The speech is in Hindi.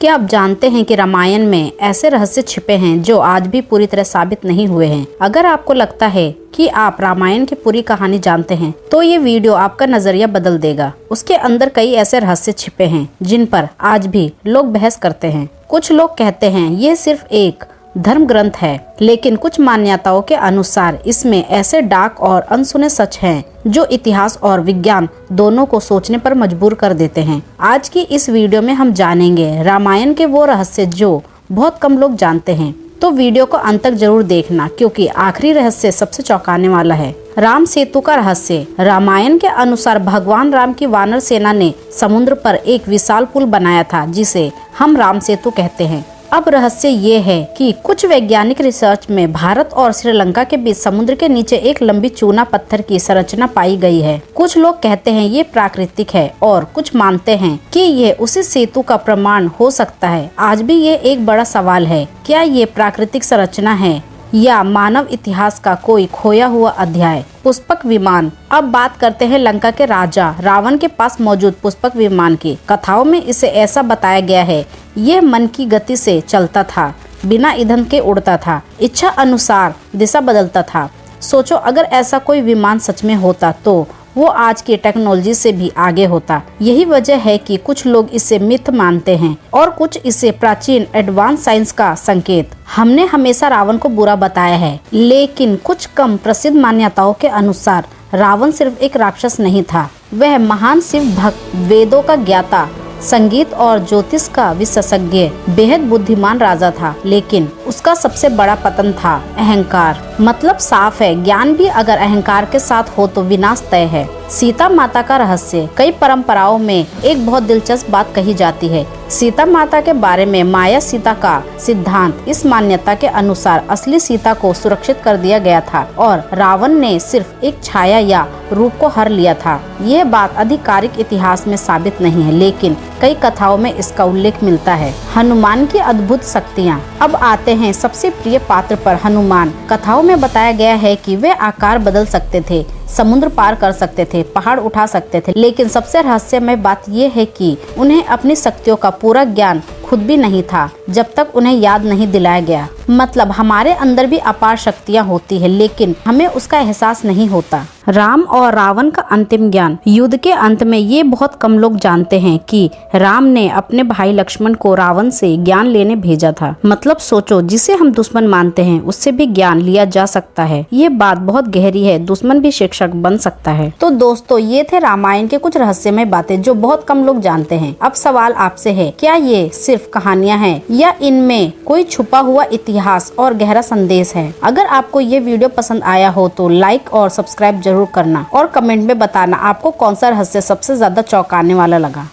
क्या आप जानते हैं कि रामायण में ऐसे रहस्य छिपे हैं जो आज भी पूरी तरह साबित नहीं हुए हैं। अगर आपको लगता है कि आप रामायण की पूरी कहानी जानते हैं तो ये वीडियो आपका नजरिया बदल देगा। उसके अंदर कई ऐसे रहस्य छिपे हैं जिन पर आज भी लोग बहस करते हैं। कुछ लोग कहते हैं ये सिर्फ एक धर्म ग्रंथ है, लेकिन कुछ मान्यताओं के अनुसार इसमें ऐसे डार्क और अनसुने सच हैं जो इतिहास और विज्ञान दोनों को सोचने पर मजबूर कर देते हैं। आज की इस वीडियो में हम जानेंगे रामायण के वो रहस्य जो बहुत कम लोग जानते हैं। तो वीडियो को अंत तक जरूर देखना, क्योंकि आखिरी रहस्य सबसे चौंकाने वाला है। राम सेतु का रहस्य। रामायण के अनुसार भगवान राम की वानर सेना ने समुद्र पर एक विशाल पुल बनाया था जिसे हम राम सेतु कहते हैं। अब रहस्य ये है कि कुछ वैज्ञानिक रिसर्च में भारत और श्रीलंका के बीच समुद्र के नीचे एक लंबी चूना पत्थर की संरचना पाई गई है। कुछ लोग कहते हैं ये प्राकृतिक है और कुछ मानते हैं कि ये उसी सेतु का प्रमाण हो सकता है। आज भी ये एक बड़ा सवाल है, क्या ये प्राकृतिक संरचना है या मानव इतिहास का कोई खोया हुआ अध्याय। पुष्पक विमान। अब बात करते हैं लंका के राजा रावण के पास मौजूद पुष्पक विमान की। कथाओं में इसे ऐसा बताया गया है, ये मन की गति से चलता था, बिना ईंधन के उड़ता था, इच्छा अनुसार दिशा बदलता था। सोचो अगर ऐसा कोई विमान सच में होता तो वो आज की टेक्नोलॉजी से भी आगे होता। यही वजह है कि कुछ लोग इसे मिथ मानते हैं और कुछ इसे प्राचीन एडवांस साइंस का संकेत। हमने हमेशा रावण को बुरा बताया है, लेकिन कुछ कम प्रसिद्ध मान्यताओं के अनुसार रावण सिर्फ एक राक्षस नहीं था। वह महान शिव भक्त, वेदों का ज्ञाता, संगीत और ज्योतिष का विशेषज्ञ, बेहद बुद्धिमान राजा था। लेकिन उसका सबसे बड़ा पतन था अहंकार। मतलब साफ है, ज्ञान भी अगर अहंकार के साथ हो तो विनाश तय है। सीता माता का रहस्य। कई परंपराओं में एक बहुत दिलचस्प बात कही जाती है सीता माता के बारे में। माया सीता का सिद्धांत। इस मान्यता के अनुसार असली सीता को सुरक्षित कर दिया गया था और रावण ने सिर्फ एक छाया या रूप को हर लिया था। यह बात आधिकारिक इतिहास में साबित नहीं है, लेकिन कई कथाओं में इसका उल्लेख मिलता है। हनुमान की अद्भुत शक्तियाँ। अब आते हैं सबसे प्रिय पात्र पर, हनुमान। कथाओं में बताया गया है कि वे आकार बदल सकते थे, समुद्र पार कर सकते थे, पहाड़ उठा सकते थे, लेकिन सबसे रहस्यमय बात यह है कि उन्हें अपनी शक्तियों का पूरा ज्ञान खुद भी नहीं था जब तक उन्हें याद नहीं दिलाया गया। मतलब हमारे अंदर भी अपार शक्तियाँ होती है, लेकिन हमें उसका एहसास नहीं होता। राम और रावण का अंतिम ज्ञान। युद्ध के अंत में ये बहुत कम लोग जानते हैं कि राम ने अपने भाई लक्ष्मण को रावण से ज्ञान लेने भेजा था। मतलब सोचो, जिसे हम दुश्मन मानते हैं उससे भी ज्ञान लिया जा सकता है। ये बात बहुत गहरी है, दुश्मन भी शिक्षक बन सकता है। तो दोस्तों, ये थे रामायण के कुछ रहस्यमय बातें जो बहुत कम लोग जानते हैं। अब सवाल आपसे है, क्या ये सिर्फ कहानियां हैं या इनमें कोई छुपा हुआ इतिहास और गहरा संदेश है? अगर आपको ये वीडियो पसंद आया हो तो लाइक और सब्सक्राइब जरूर करना और कमेंट में बताना आपको कौन सा रहस्य सबसे ज्यादा चौंकाने वाला लगा।